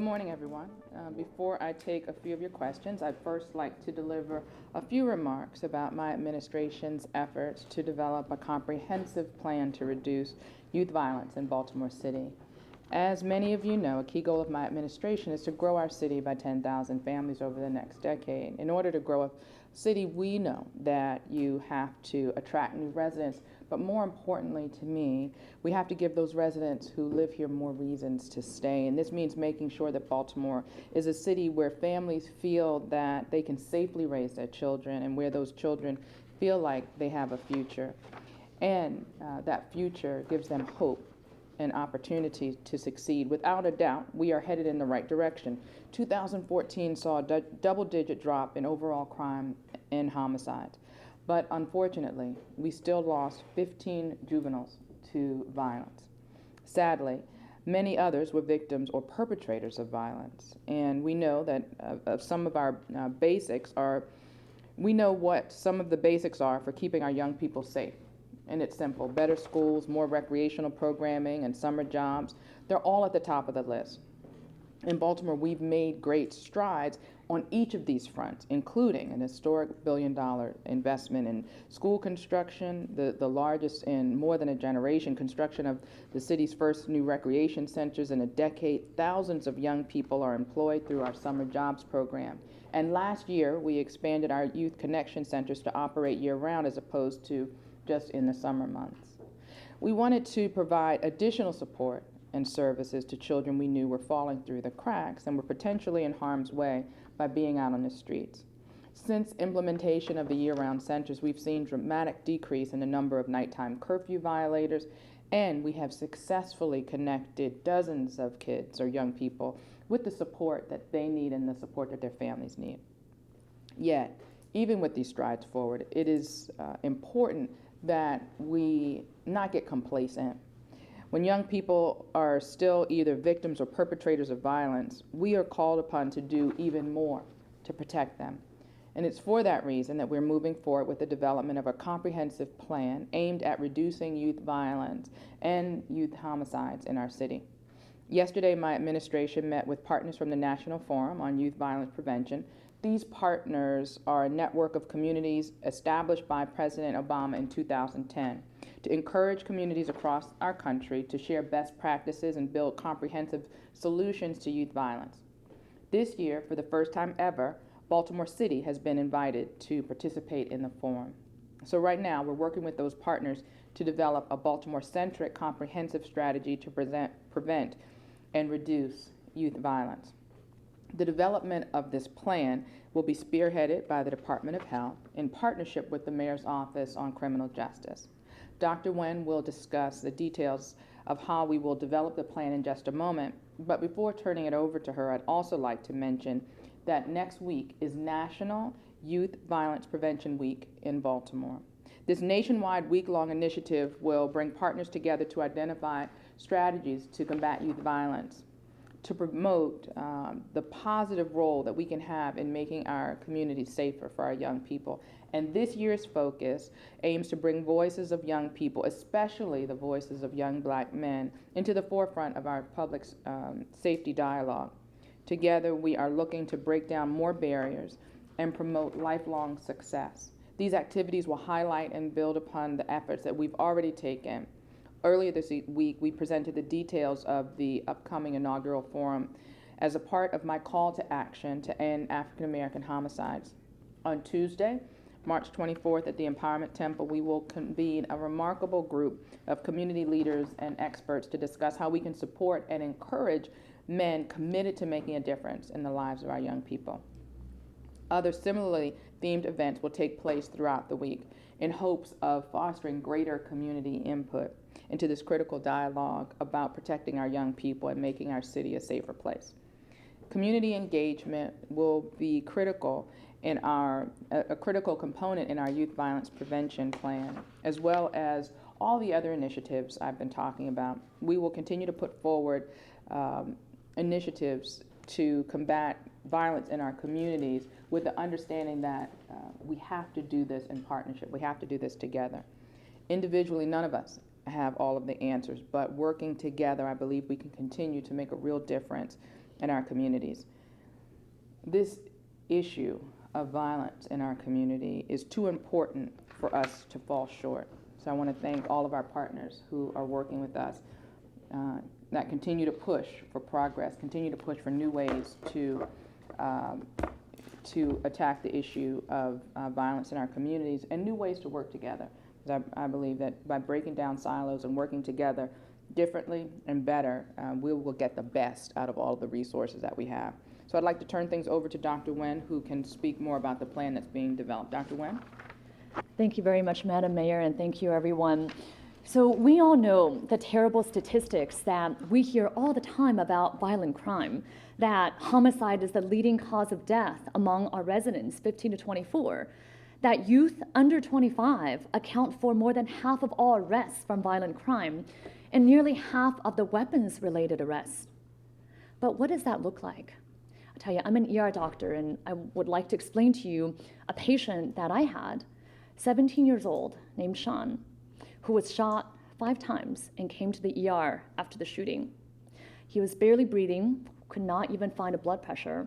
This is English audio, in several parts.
morning, everyone. Before I take a few of your questions, I'd first like to deliver a few remarks about my administration's efforts to develop a comprehensive plan to reduce youth violence in Baltimore City. As many of you know, a key goal of my administration is to grow our city by 10,000 families over the next decade. In order to grow a city, we know that you have to attract new residents, but more importantly to me, we have to give those residents who live here more reasons to stay. And this means making sure that Baltimore is a city where families feel that they can safely raise their children and where those children feel like they have a future. And that future gives them hope and opportunity to succeed. Without a doubt, we are headed in the right direction. 2014 saw a double-digit drop in overall crime and homicide. But unfortunately, we still lost 15 juveniles to violence. Sadly, many others were victims or perpetrators of violence. And we know that some of our basics are, we know what some of the basics are for keeping our young people safe. And it's simple: better schools, more recreational programming, and summer jobs. They're all at the top of the list. In Baltimore, we've made great strides on each of these fronts, including an historic $1 billion investment in school construction, the largest in more than a generation, construction of the city's first new recreation centers in a decade. Thousands of young people are employed through our summer jobs program. And last year, we expanded our youth connection centers to operate year-round as opposed to just in the summer months. We wanted to provide additional support and services to children we knew were falling through the cracks and were potentially in harm's way by being out on the streets. Since implementation of the year-round centers, we've seen dramatic decrease in the number of nighttime curfew violators, and we have successfully connected dozens of kids or young people with the support that they need and the support that their families need. Yet, even with these strides forward, it is important that we not get complacent. When young people are still either victims or perpetrators of violence, we are called upon to do even more to protect them. And it's for that reason that we're moving forward with the development of a comprehensive plan aimed at reducing youth violence and youth homicides in our city. Yesterday, my administration met with partners from the National Forum on Youth Violence Prevention. These partners are a network of communities established by President Obama in 2010 to encourage communities across our country to share best practices and build comprehensive solutions to youth violence. This year, for the first time ever, Baltimore City has been invited to participate in the forum. So right now, we're working with those partners to develop a Baltimore-centric comprehensive strategy to prevent and reduce youth violence. The development of this plan will be spearheaded by the Department of Health in partnership with the Mayor's Office on Criminal Justice. Dr. Wen will discuss the details of how we will develop the plan in just a moment, but before turning it over to her, I'd also like to mention that next week is National Youth Violence Prevention Week in Baltimore. This nationwide week-long initiative will bring partners together to identify strategies to combat youth violence, to promote the positive role that we can have in making our communities safer for our young people. And this year's focus aims to bring voices of young people, especially the voices of young Black men, into the forefront of our public safety dialogue. Together, we are looking to break down more barriers and promote lifelong success. These activities will highlight and build upon the efforts that we've already taken. Earlier this week, we presented the details of the upcoming inaugural forum as a part of my call to action to end African American homicides. On Tuesday, March 24th at the Empowerment Temple, we will convene a remarkable group of community leaders and experts to discuss how we can support and encourage men committed to making a difference in the lives of our young people. Other similarly themed events will take place throughout the week in hopes of fostering greater community input into this critical dialogue about protecting our young people and making our city a safer place. Community engagement will be critical in a critical component in our youth violence prevention plan, as well as all the other initiatives I've been talking about. We will continue to put forward initiatives to combat violence in our communities with the understanding that we have to do this in partnership. We have to do this together. Individually, none of us have all of the answers, but working together, I believe we can continue to make a real difference in our communities. This issue of violence in our community is too important for us to fall short. So I want to thank all of our partners who are working with us that continue to push for progress, continue to push for new ways to attack the issue of violence in our communities and new ways to work together. Because I believe that by breaking down silos and working together differently and better, we will get the best out of all of the resources that we have. So I'd like to turn things over to Dr. Nguyen, who can speak more about the plan that's being developed. Dr. Nguyen? Thank you very much, Madam Mayor, and thank you, everyone. So we all know the terrible statistics that we hear all the time about violent crime, that homicide is the leading cause of death among our residents, 15 to 24, that youth under 25 account for more than half of all arrests from violent crime, and nearly half of the weapons-related arrests. But what does that look like? I'll tell you, I'm an ER doctor, and I would like to explain to you a patient that I had, 17 years old, named Sean, who was shot 5 times and came to the ER after the shooting. He was barely breathing, could not even find a blood pressure,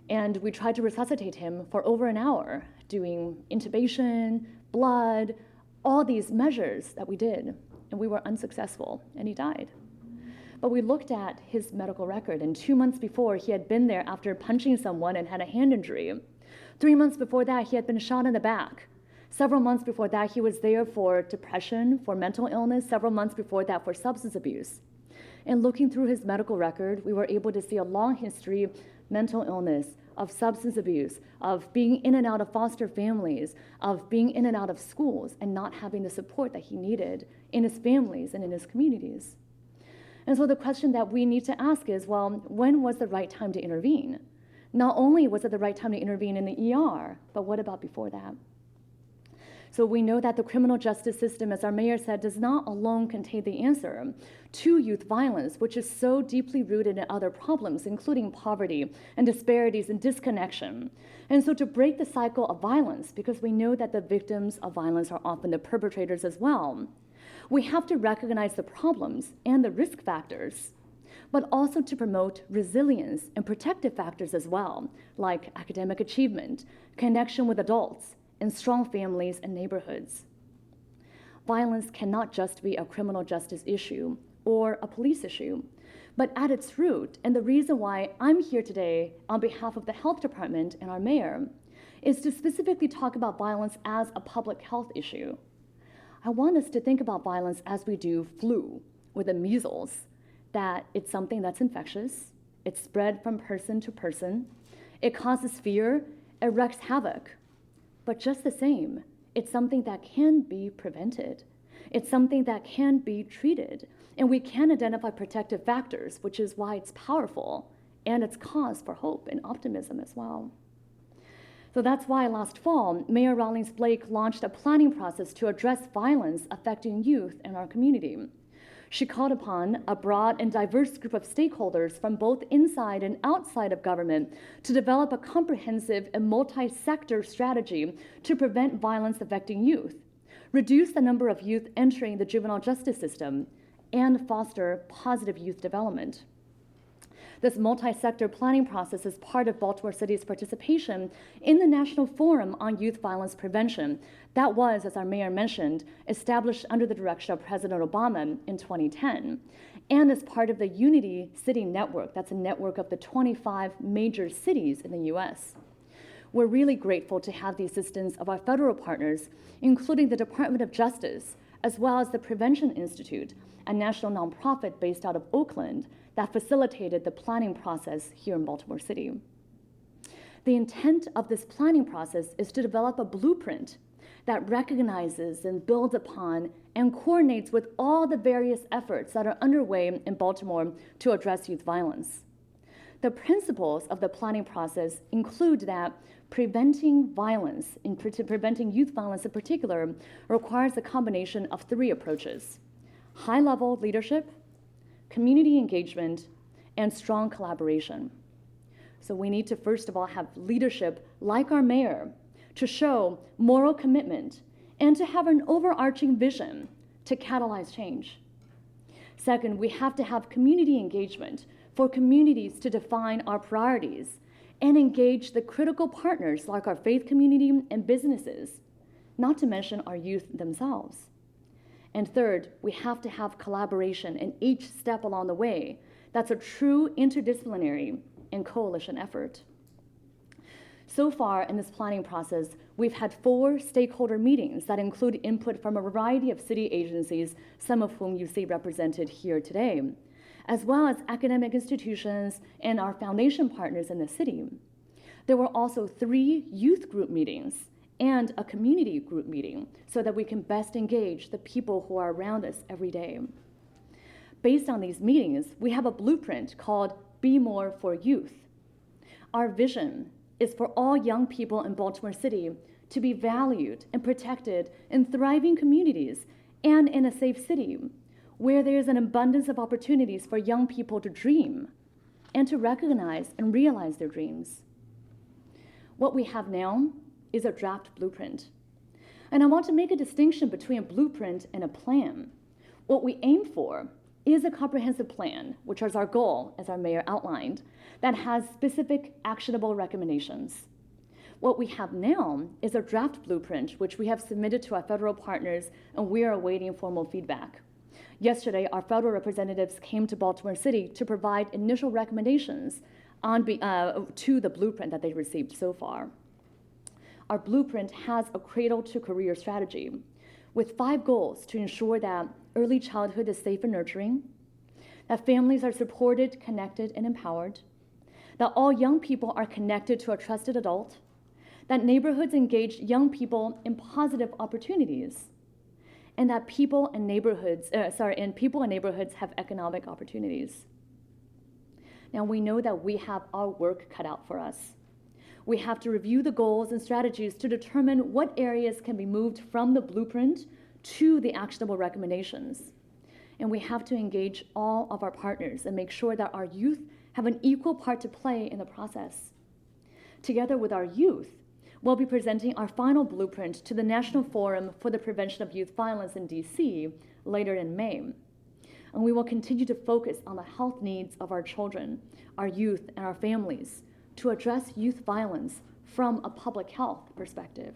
and we tried to resuscitate him for over an hour, doing intubation, blood, all these measures that we did, and we were unsuccessful, and he died. But we looked at his medical record, and 2 months before, he had been there after punching someone and had a hand injury. 3 months before that, he had been shot in the back. Several months before that, he was there for depression, for mental illness. Several months before that, for substance abuse. And looking through his medical record, we were able to see a long history of mental illness, of substance abuse, of being in and out of foster families, of being in and out of schools, and not having the support that he needed in his families and in his communities. And so the question that we need to ask is, well, when was the right time to intervene? Not only was it the right time to intervene in the ER, but what about before that? So we know that the criminal justice system, as our mayor said, does not alone contain the answer to youth violence, which is so deeply rooted in other problems, including poverty and disparities and disconnection. And so to break the cycle of violence, because we know that the victims of violence are often the perpetrators as well, we have to recognize the problems and the risk factors, but also to promote resilience and protective factors as well, like academic achievement, connection with adults, and strong families and neighborhoods. Violence cannot just be a criminal justice issue or a police issue, but at its root, and the reason why I'm here today on behalf of the health department and our mayor, is to specifically talk about violence as a public health issue. I want us to think about violence as we do flu with the measles, that it's something that's infectious, it's spread from person to person, it causes fear, it wreaks havoc. But just the same, it's something that can be prevented. It's something that can be treated. And we can identify protective factors, which is why it's powerful, and it's cause for hope and optimism as well. So that's why last fall, Mayor Rawlings-Blake launched a planning process to address violence affecting youth in our community. She called upon a broad and diverse group of stakeholders from both inside and outside of government to develop a comprehensive and multi-sector strategy to prevent violence affecting youth, reduce the number of youth entering the juvenile justice system, and foster positive youth development. This multi-sector planning process is part of Baltimore City's participation in the National Forum on Youth Violence Prevention that was, as our mayor mentioned, established under the direction of President Obama in 2010, and as part of the Unity City Network. That's a network of the 25 major cities in the U.S. We're really grateful to have the assistance of our federal partners, including the Department of Justice, as well as the Prevention Institute, a national nonprofit based out of Oakland that facilitated the planning process here in Baltimore City. The intent of this planning process is to develop a blueprint that recognizes and builds upon and coordinates with all the various efforts that are underway in Baltimore to address youth violence. The principles of the planning process include that preventing violence, preventing youth violence in particular, requires a combination of 3 approaches: high-level leadership, community engagement, and strong collaboration. So we need to, first of all, have leadership like our mayor to show moral commitment and to have an overarching vision to catalyze change. Second, we have to have community engagement for communities to define our priorities and engage the critical partners like our faith community and businesses, not to mention our youth themselves. And third, we have to have collaboration in each step along the way. That's a true interdisciplinary and coalition effort. So far in this planning process, we've had 4 stakeholder meetings that include input from a variety of city agencies, some of whom you see represented here today, as well as academic institutions and our foundation partners in the city. There were also 3 youth group meetings and a community group meeting so that we can best engage the people who are around us every day. Based on these meetings, we have a blueprint called Be More for Youth. Our vision is for all young people in Baltimore City to be valued and protected in thriving communities and in a safe city where there is an abundance of opportunities for young people to dream and to recognize and realize their dreams. What we have now is a draft blueprint. And I want to make a distinction between a blueprint and a plan. What we aim for is a comprehensive plan, which is our goal, as our mayor outlined, that has specific actionable recommendations. What we have now is a draft blueprint, which we have submitted to our federal partners, and we are awaiting formal feedback. Yesterday, our federal representatives came to Baltimore City to provide initial recommendations to the blueprint that they received so far. Our blueprint has a cradle-to-career strategy with 5 goals to ensure that early childhood is safe and nurturing, that families are supported, connected, and empowered, that all young people are connected to a trusted adult, that neighborhoods engage young people in positive opportunities, and that people and neighborhoods have economic opportunities. Now we know that we have our work cut out for us. We have to review the goals and strategies to determine what areas can be moved from the blueprint to the actionable recommendations. And we have to engage all of our partners and make sure that our youth have an equal part to play in the process. Together with our youth, we'll be presenting our final blueprint to the National Forum for the Prevention of Youth Violence in DC later in May. And we will continue to focus on the health needs of our children, our youth, and our families to address youth violence from a public health perspective.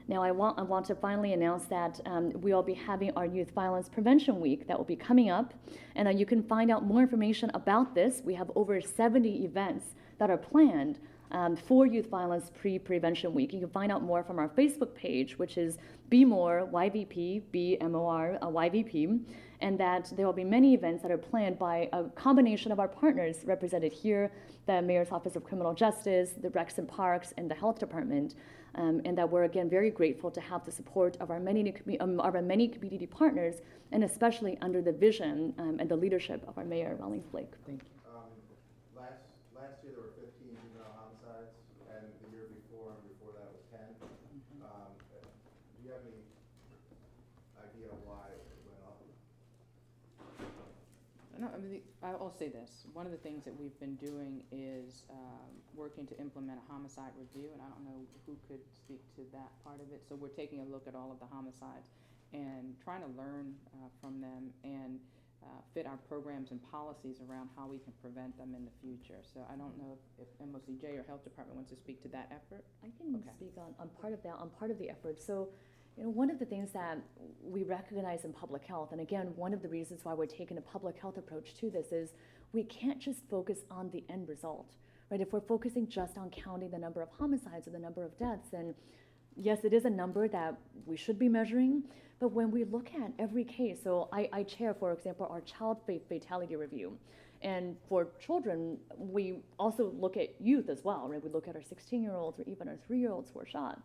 Now, I want to finally announce that we will be having our Youth Violence Prevention Week that will be coming up, and you can find out more information about this. We have over 70 events that are planned for Youth Violence Prevention Week. You can find out more from our Facebook page, which is Be More YVP, BMOR YVP, and that there will be many events that are planned by a combination of our partners represented here, the Mayor's Office of Criminal Justice, the Recs and Parks, and the Health Department, and that we're again very grateful to have the support of our many community partners, and especially under the vision and the leadership of our Mayor, Rawlings-Blake. Thank you. Last year there were 15 juvenile homicides, and the year before and before that was 10. Do you have any idea why it went up? No, I mean, I'll say this. One of the things that we've been doing is working to implement a homicide review, and I don't know who could speak to that part of it. So we're taking a look at all of the homicides and trying to learn from them and fit our programs and policies around how we can prevent them in the future. So I don't know if MOCJ or Health Department wants to speak to that effort. I can speak on part of that, on part of the effort. So, one of the things that we recognize in public health, and again, one of the reasons why we're taking a public health approach to this is we can't just focus on the end result, right? If we're focusing just on counting the number of homicides or the number of deaths, and yes, it is a number that we should be measuring, but when we look at every case, so I chair, for example, our child fatality review. And for children, we also look at youth as well, right? We look at our 16-year-olds or even our 3-year-olds who are shot.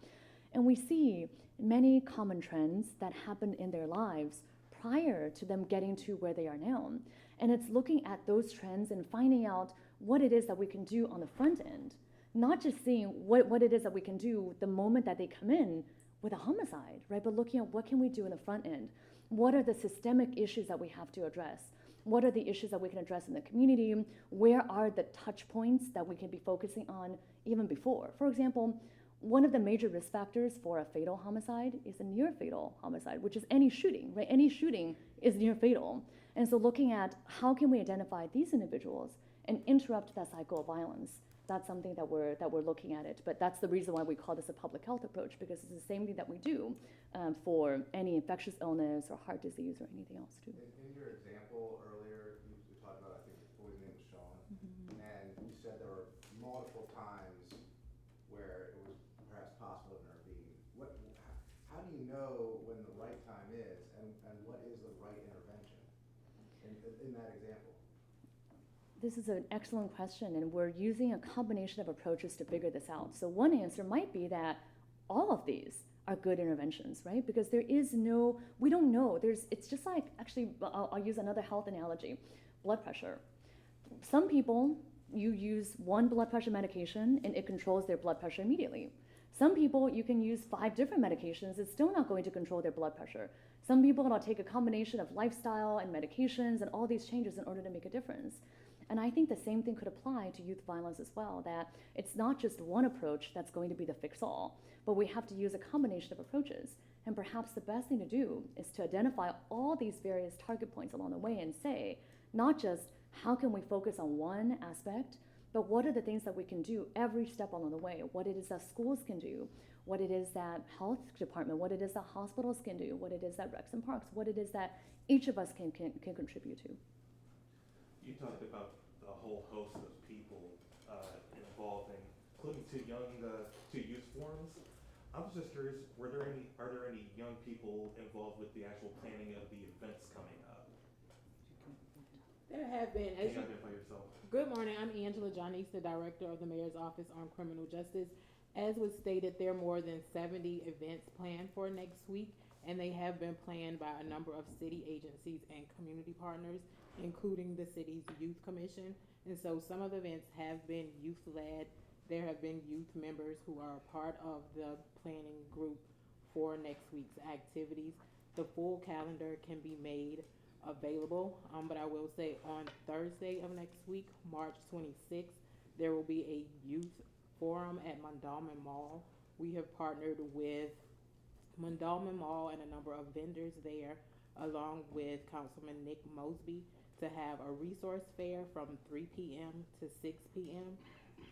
And we see many common trends that happen in their lives prior to them getting to where they are now. And it's looking at those trends and finding out what it is that we can do on the front end, not just seeing what it is that we can do the moment that they come in with a homicide, right? But looking at what can we do in the front end? What are the systemic issues that we have to address? What are the issues that we can address in the community? Where are the touch points that we can be focusing on even before? For example, one of the major risk factors for a fatal homicide is a near fatal homicide, which is any shooting, right? Any shooting is near fatal. And so looking at how can we identify these individuals and interrupt that cycle of violence, that's something that we're looking at it. But that's the reason why we call this a public health approach, because it's the same thing that we do for any infectious illness or heart disease or anything else too. In your example earlier, you talked about, I think the boy's name was Sean, and you said there were multiple times where it was perhaps possible to intervene. How do you know when the right time is, and what is the right intervention in that example? This is an excellent question, and we're using a combination of approaches to figure this out. So one answer might be that all of these are good interventions, right? Because there is no, we don't know. It's just like, actually, I'll use another health analogy, blood pressure. Some people, you use one blood pressure medication and it controls their blood pressure immediately. Some people, you can use 5 different medications, it's still not going to control their blood pressure. Some people, it'll take a combination of lifestyle and medications and all these changes in order to make a difference. And I think the same thing could apply to youth violence as well, that it's not just one approach that's going to be the fix-all, but we have to use a combination of approaches. And perhaps the best thing to do is to identify all these various target points along the way and say, not just how can we focus on one aspect, but what are the things that we can do every step along the way? What it is that schools can do, what it is that health department, what it is that hospitals can do, what it is that recs and parks, what it is that each of us can contribute to. You talked about a whole host of people involved, including two youth forums. I was just curious, are there any young people involved with the actual planning of the events coming up? There have been. Can you identify yourself? Good morning. I'm Angela Johnese, the Director of the Mayor's Office on Criminal Justice. As was stated, there are more than 70 events planned for next week, and they have been planned by a number of city agencies and community partners, including the city's youth commission. And so some of the events have been youth-led. There have been youth members who are a part of the planning group for next week's activities. The full calendar can be made available, but I will say on Thursday of next week, March 26th, there will be a youth forum at Mondawmin Mall. We have partnered with Mondawmin Mall and a number of vendors there, along with Councilman Nick Mosby, to have a resource fair from 3 p.m. to 6 p.m.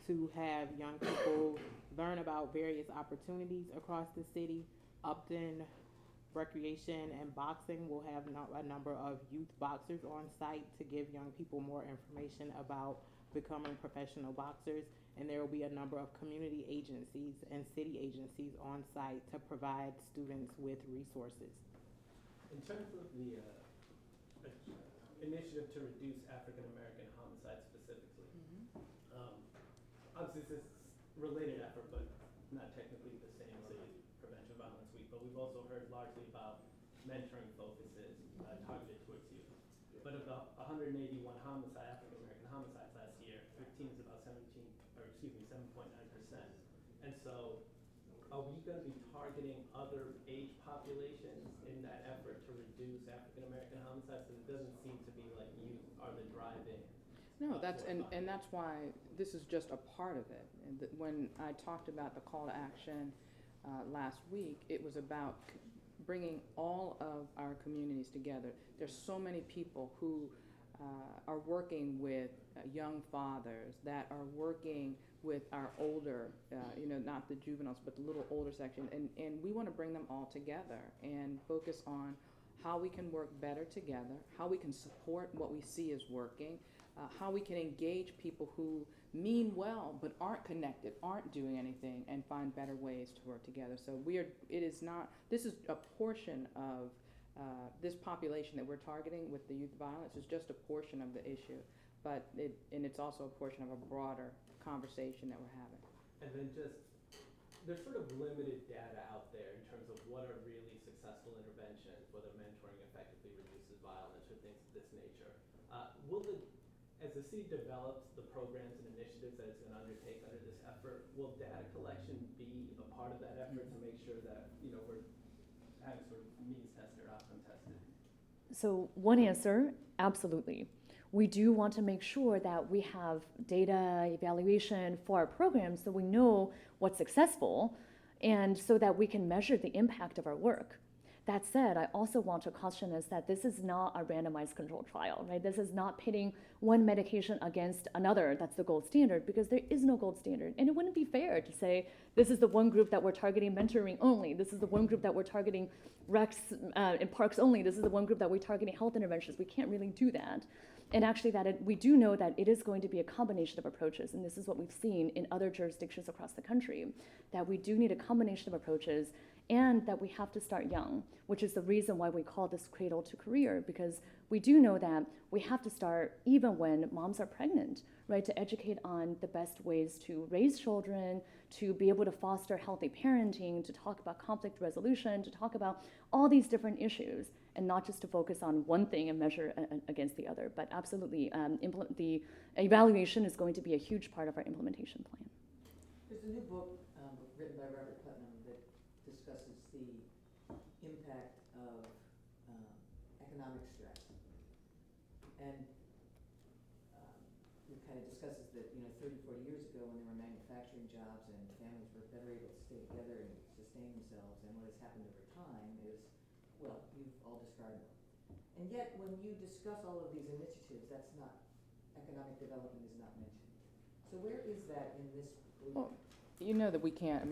to have young people learn about various opportunities across the city. Upton Recreation and Boxing will have a number of youth boxers on site to give young people more information about becoming professional boxers. And there will be a number of community agencies and city agencies on site to provide students with resources. In terms of the initiative to reduce African American homicide specifically, obviously this is a related effort, but not technically the same as the Prevention of Violence Week, but we've also heard largely about mentoring focuses targeted towards youth. But of the 181 African American homicides last year, 15 is about 7.9%. And so are we going to be targeting other age populations in that effort to reduce African American homicides? Because it doesn't seem to be like youth are the driving. No, that's why this is just a part of it. And when I talked about the call to action last week, it was about bringing all of our communities together. There's so many people who are working with young fathers, that are working with our older, not the juveniles, but the little older section. And we want to bring them all together and focus on how we can work better together, how we can support what we see is working, how we can engage people who mean well but aren't connected, aren't doing anything, and find better ways to work together. So this is a portion of this population that we're targeting with the youth violence is just a portion of the issue, but it's also a portion of a broader conversation that we're having. And then there's sort of limited data out there in terms of what are really successful interventions, whether mentoring effectively reduces violence or things of this nature. As the city develops the programs and initiatives that it's going to undertake under this effort, will data collection be a part of that effort to make sure that we're having sort of means tested or outcome tested? So one answer, absolutely. We do want to make sure that we have data evaluation for our programs so we know what's successful and so that we can measure the impact of our work. That said, I also want to caution us that this is not a randomized controlled trial, right? This is not pitting one medication against another. That's the gold standard, because there is no gold standard. And it wouldn't be fair to say, this is the one group that we're targeting mentoring only. This is the one group that we're targeting recs in parks only. This is the one group that we're targeting health interventions. We can't really do that. And actually we do know that it is going to be a combination of approaches, and this is what we've seen in other jurisdictions across the country, that we do need a combination of approaches, and that we have to start young, which is the reason why we call this cradle to career, because we do know that we have to start even when moms are pregnant, right, to educate on the best ways to raise children, to be able to foster healthy parenting, to talk about conflict resolution, to talk about all these different issues, and not just to focus on one thing and measure against the other. But absolutely, the evaluation is going to be a huge part of our implementation plan. There's a new book written by Robert Putnam that discusses the impact of economic stress. And it kind of discusses that, 30, 40 years ago when there were manufacturing jobs and families were better able to stay together and sustain themselves, and what has happened over time is, well, you've all described them. And yet, when you discuss all of these initiatives, that's not, economic development is not mentioned. So where is that in this blueprint? Well, you know that we can't,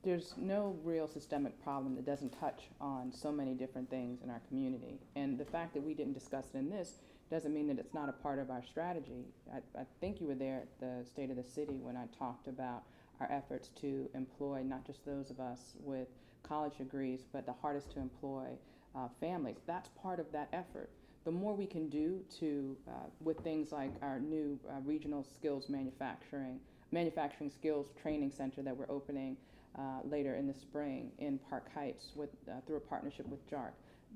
there's no real systemic problem that doesn't touch on so many different things in our community. And the fact that we didn't discuss it in this doesn't mean that it's not a part of our strategy. I think you were there at the State of the City when I talked about our efforts to employ not just those of us with college degrees, but the hardest to employ families. That's part of that effort. The more we can do with things like our new regional skills manufacturing skills training center that we're opening later in the spring in Park Heights through a partnership with JARC.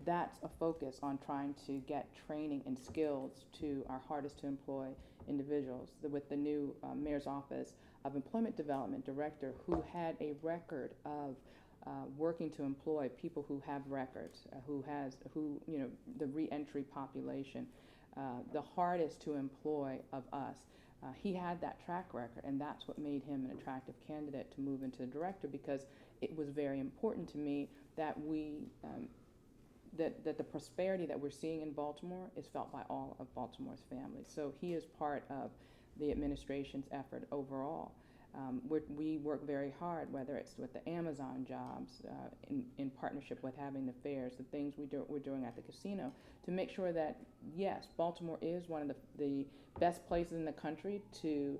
That's a focus on trying to get training and skills to our hardest to employ individuals. With the new Mayor's Office of Employment Development Director, who had a record of working to employ people who have records, the re-entry population, the hardest to employ of us. He had that track record, and that's what made him an attractive candidate to move into the director, because it was very important to me that that the prosperity that we're seeing in Baltimore is felt by all of Baltimore's families. So he is part of the administration's effort overall. We work very hard, whether it's with the Amazon jobs, in partnership with having the fairs, the things we're doing at the casino, to make sure that, yes, Baltimore is one of the best places in the country to,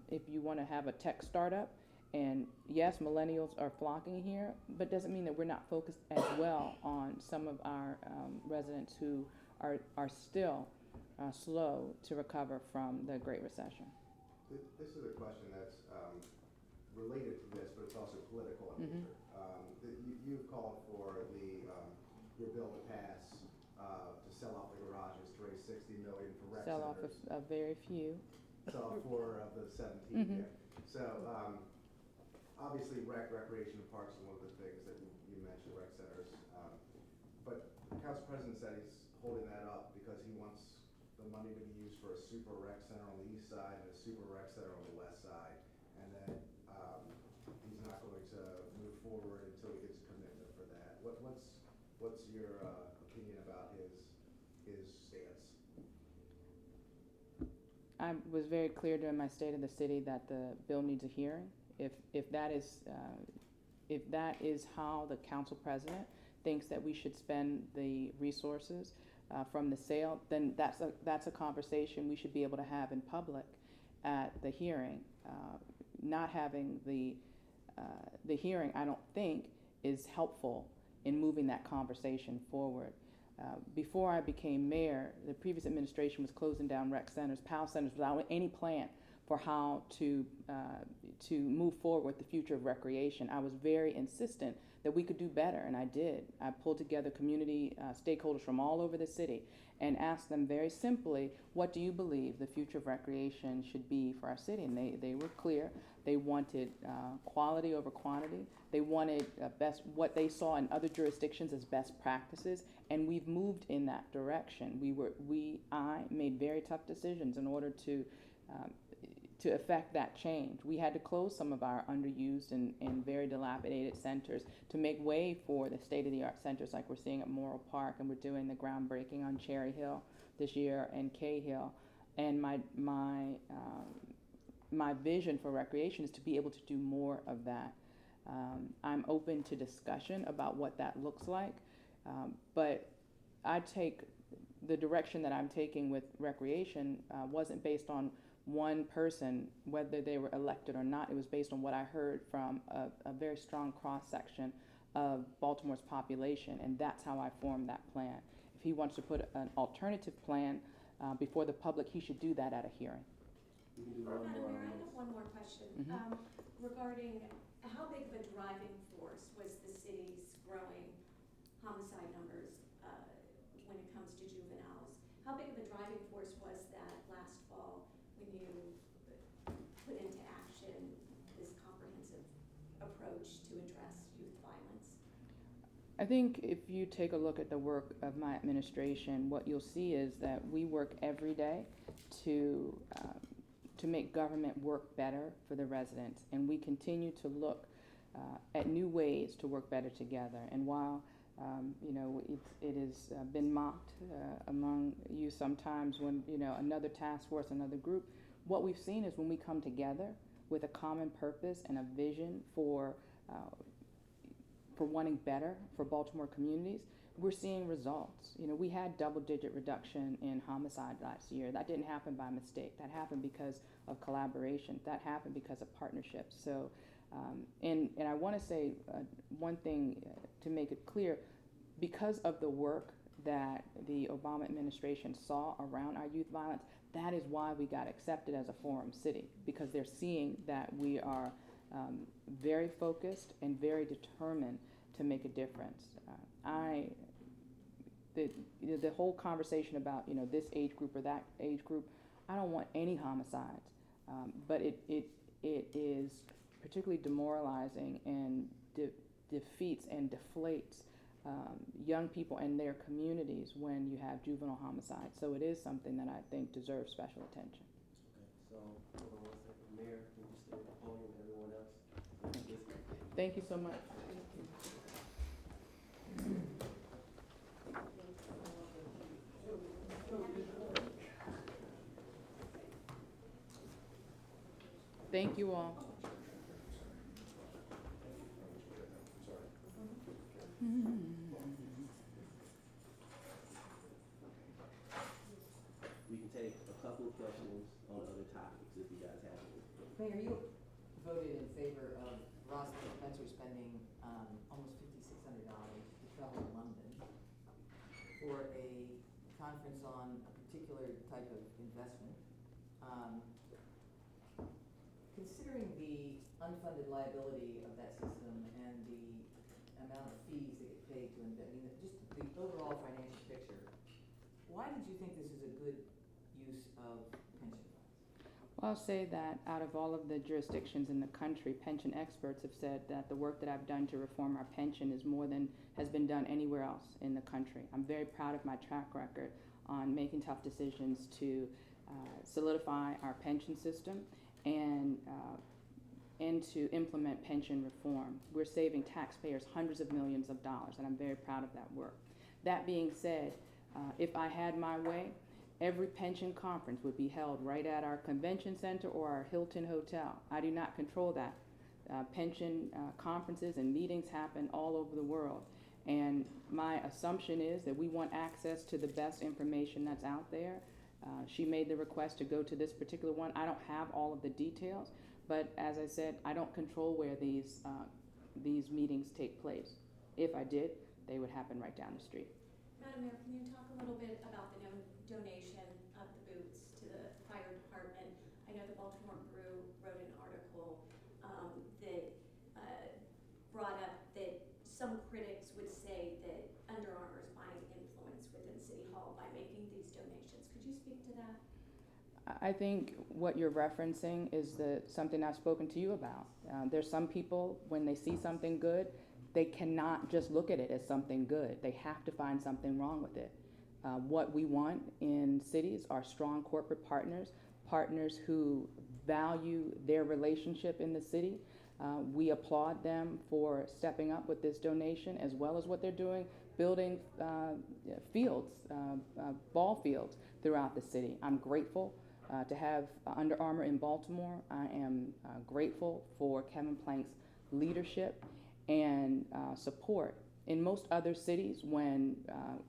if you want to have a tech startup. And yes, millennials are flocking here, but doesn't mean that we're not focused as well on some of our residents who are still slow to recover from the Great Recession. This is a question that's related to this, but it's also political in nature. You've called for your bill to pass to sell off the garages to raise $60 million for rec Sell off centers. a very few. Sell off 4 of the 17. Yeah. So obviously, recreation and parks is one of the things that you mentioned, rec centers. But the council president said he's holding that up because he wants the money to be used for a super rec center on the east side and a super rec center on the west side, and that he's not going to move forward until he gets a commitment for that. What's your opinion about his stance? I was very clear during my State of the City that the bill needs a hearing. If that is how the council president thinks that we should spend the resources from the sale, then that's a conversation we should be able to have in public at the hearing. Not having the hearing, I don't think, is helpful in moving that conversation forward. Before I became mayor, the previous administration was closing down rec centers, PAL centers, without any plan for how to move forward with the future of recreation. I was very insistent that we could do better, and I did. I pulled together community stakeholders from all over the city and asked them very simply, what do you believe the future of recreation should be for our city? And they were clear. They wanted quality over quantity. They wanted what they saw in other jurisdictions as best practices, and we've moved in that direction. I made very tough decisions in order to to effect that change. We had to close some of our underused and very dilapidated centers to make way for the state-of-the-art centers like we're seeing at Morrill Park, and we're doing the groundbreaking on Cherry Hill this year and Cahill. And my vision for recreation is to be able to do more of that. I'm open to discussion about what that looks like, but I take the direction that I'm taking with recreation wasn't based on one person, whether they were elected or not. It was based on what I heard from a very strong cross-section of Baltimore's population, and that's how I formed that plan. If he wants to put an alternative plan before the public, he should do that at a hearing. We can do one Madam more Mayor, on I this. have one more question. Mhm. Regarding how big of a driving force was the city's growing homicide numbers when it comes to juveniles? How big of a driving force was that last fall when you put into action this comprehensive approach to address youth violence? I think if you take a look at the work of my administration, what you'll see is that we work every day to make government work better for the residents, and we continue to look at new ways to work better together. And while it has been mocked among you sometimes when another task force, another group, what we've seen is when we come together with a common purpose and a vision for wanting better for Baltimore communities, we're seeing results. We had double-digit reduction in homicide last year. That didn't happen by mistake. That happened because of collaboration. That happened because of partnerships. So, and I want to say one thing to make it clear, because of the work that the Obama administration saw around our youth violence, that is why we got accepted as a forum city, because they're seeing that we are very focused and very determined to make a difference. The whole conversation about this age group or that age group, I don't want any homicides, but it is particularly demoralizing and defeats and deflates young people and their communities when you have juvenile homicides. So it is something that I think deserves special attention. Okay, so hold on one second. Mayor, can you stay at the podium, everyone else? Thank you so much. Thank you all. We can take a couple of questions on other topics if you guys have any. Mayor, you voted in favor of Ross Spencer spending almost $5,600 to travel to London for a conference on a particular type of investment. Considering the unfunded liability of that system and the amount of fees that get paid to invest, just the overall financial picture, why did you think this is a good use of pension funds? Well, I'll say that out of all of the jurisdictions in the country, pension experts have said that the work that I've done to reform our pension is more than has been done anywhere else in the country. I'm very proud of my track record on making tough decisions to solidify our pension system and to implement pension reform. We're saving taxpayers hundreds of millions of dollars, and I'm very proud of that work. That being said, if I had my way, every pension conference would be held right at our convention center or our Hilton Hotel. I do not control that. Pension conferences and meetings happen all over the world. And my assumption is that we want access to the best information that's out there. She made the request to go to this particular one. I don't have all of the details, but as I said, I don't control where these meetings take place. If I did, they would happen right down the street. Madam Mayor, can you talk a little bit about the donation of the boots to the fire department? I know the Baltimore Brew wrote an article that brought up that some critics would say that Under Armour is buying influence within City Hall by making these donations. Could you speak to that? I think what you're referencing is something I've spoken to you about. There's some people, when they see something good, they cannot just look at it as something good. They have to find something wrong with it. What we want in cities are strong corporate partners who value their relationship in the city. We applaud them for stepping up with this donation, as well as what they're doing, building fields, ball fields throughout the city. I'm grateful to have Under Armour in Baltimore. I am grateful for Kevin Plank's leadership and support. In most other cities, when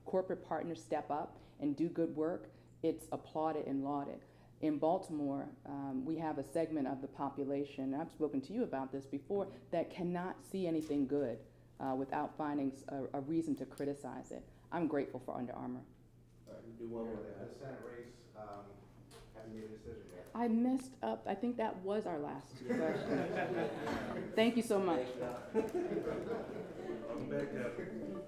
corporate partners step up and do good work, it's applauded and lauded. In Baltimore, we have a segment of the population, and I've spoken to you about this before, that cannot see anything good without finding a reason to criticize it. I'm grateful for Under Armour. Do one more. The Senate race, have you made a decision yet? I messed up. I think that was our last question. Thank you so much. Welcome back, Kevin.